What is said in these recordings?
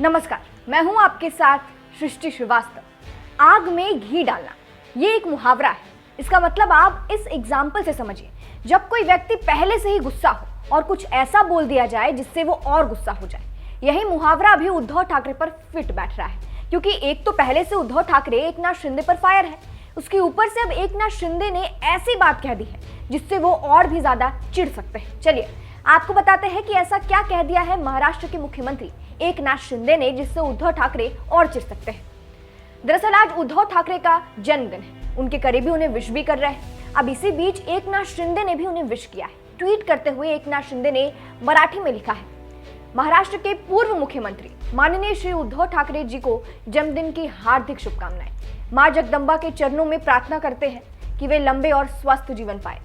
नमस्कार, मैं हूं आपके साथ सृष्टि श्रीवास्तव। आग में घी डालना ये एक मुहावरा है। इसका मतलब आप इस एग्जाम्पल से समझिए, जब कोई व्यक्ति पहले से ही गुस्सा हो और कुछ ऐसा बोल दिया जाए जिससे वो और गुस्सा हो जाए। यही मुहावरा अभी उद्धव ठाकरे पर फिट बैठ रहा है, क्योंकि एक तो पहले से उद्धव ठाकरे एकनाथ शिंदे पर फायर है, उसके ऊपर से अब एकनाथ शिंदे ने ऐसी बात कह दी है जिससे वो और भी ज्यादा चिढ़ सकते हैं। चलिए आपको बताते हैं कि ऐसा क्या कह दिया है महाराष्ट्र के मुख्यमंत्री एकनाथ शिंदे ने जिससे उद्धव ठाकरे और चिढ़ सकते हैं। दरअसल आज उद्धव ठाकरे का जन्मदिन है, उनके करीबी उन्हें विश भी कर रहे हैं। अब इसी बीच एकनाथ शिंदे ने भी उन्हें विश किया है। ट्वीट करते हुए एकनाथ शिंदे ने मराठी में लिखा है, महाराष्ट्र के पूर्व मुख्यमंत्री माननीय श्री उद्धव ठाकरे जी को जन्मदिन की हार्दिक शुभकामनाएं। मां जगदम्बा के चरणों में प्रार्थना करते हैं कि वे लंबे और स्वस्थ जीवन पाए।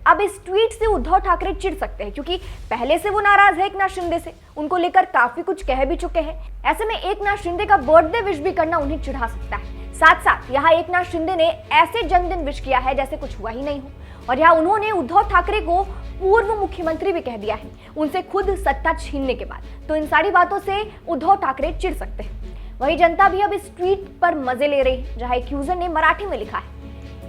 अब इस ट्वीट से उद्धव ठाकरे चिढ़ सकते हैं, क्योंकि पहले से वो नाराज है एकनाथ शिंदे से, उनको लेकर काफी कुछ कह भी चुके हैं। ऐसे में एकनाथ शिंदे का बर्थडे विश भी करना उन्हें चिढ़ा सकता है। साथ साथ यहाँ एकनाथ शिंदे ने ऐसे जन्मदिन विश किया है जैसे कुछ हुआ ही नहीं हो, और यहाँ उन्होंने उद्धव ठाकरे को पूर्व मुख्यमंत्री भी कह दिया है, उनसे खुद सत्ता छीनने के बाद। तो इन सारी बातों से उद्धव ठाकरे चिढ़ सकते हैं। वही जनता भी अब इस ट्वीट पर मजे ले रही है, जहाँ एक यूजर ने मराठी में लिखा है,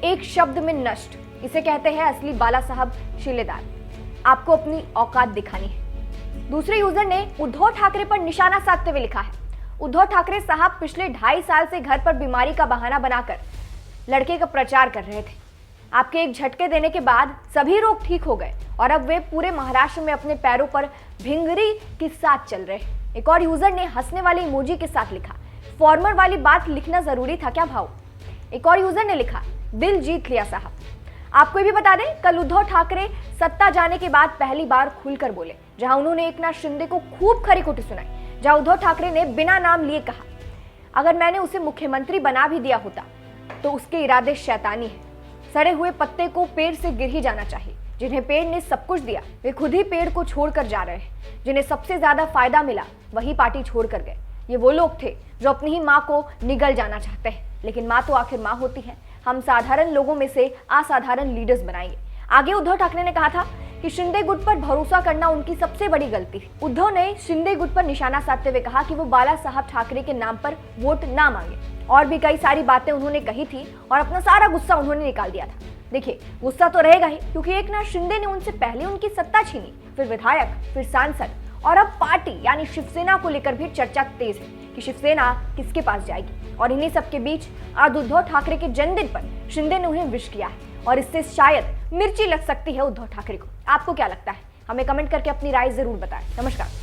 एक शब्द में नष्ट, इसे कहते हैं असली बाला साहब शिलेदार, आपको अपनी औकात दिखानी है। दूसरे यूजर ने उद्धव ठाकरे पर निशाना साधते हुए लिखा है, उद्धव ठाकरे साहब पिछले 2.5 साल से घर पर बीमारी का बहाना बनाकर लड़के का प्रचार कर रहे थे। आपके एक झटके देने के बाद सभी रोग ठीक हो गए और अब वे पूरे महाराष्ट्र में अपने पैरों पर भिंगरी के साथ चल रहे हैं। एक और यूजर ने हंसने वाले इमोजी के साथ लिखा, फॉर्मर वाली बात लिखना जरूरी था क्या भाऊ। एक और यूजर ने लिखा, दिल जीत लिया साहब। आपको ये भी बता दें, कल उद्धव ठाकरे सत्ता जाने के बाद पहली बार खुलकर बोले, जहां उन्होंने एकनाथ शिंदे को खूब खरी खोटी सुनाई। जहां उद्धव ठाकरे ने बिना नाम लिए कहा, अगर मैंने उसे मुख्यमंत्री बना भी दिया होता तो उसके इरादे शैतानी है। सड़े हुए पत्ते को पेड़ से गिर ही जाना चाहिए। जिन्हें पेड़ ने सब कुछ दिया वे खुद ही पेड़ को छोड़कर जा रहे हैं। जिन्हें सबसे ज्यादा फायदा मिला वही पार्टी छोड़कर गए। ये वो लोग थे जो अपनी ही माँ को निगल जाना चाहते हैं, लेकिन माँ तो आखिर माँ होती है। हम साधारण लोगों में से असाधारण लीडर्स बनाएंगे। आगे उद्धव ठाकरे ने कहा था कि शिंदे गुट पर भरोसा करना उनकी सबसे बड़ी गलती है। उद्धव ने शिंदे गुट पर निशाना साधते हुए कहा कि वो बाला साहब ठाकरे के नाम पर वोट ना मांगे। और भी कई सारी बातें उन्होंने कही थी और अपना सारा गुस्सा उन्होंने निकाल दिया था। देखिए, गुस्सा तो रहेगा ही, क्योंकि एकनाथ शिंदे ने उनसे पहले उनकी सत्ता छीनी, फिर विधायक, फिर सांसद, और अब पार्टी यानी शिवसेना को लेकर भी चर्चा तेज है कि शिवसेना किसके पास जाएगी। और इन्हीं सबके बीच आज उद्धव ठाकरे के जन्मदिन पर शिंदे ने उन्हें विश किया है, और इससे शायद मिर्ची लग सकती है उद्धव ठाकरे को। आपको क्या लगता है? हमें कमेंट करके अपनी राय जरूर बताएं। नमस्कार।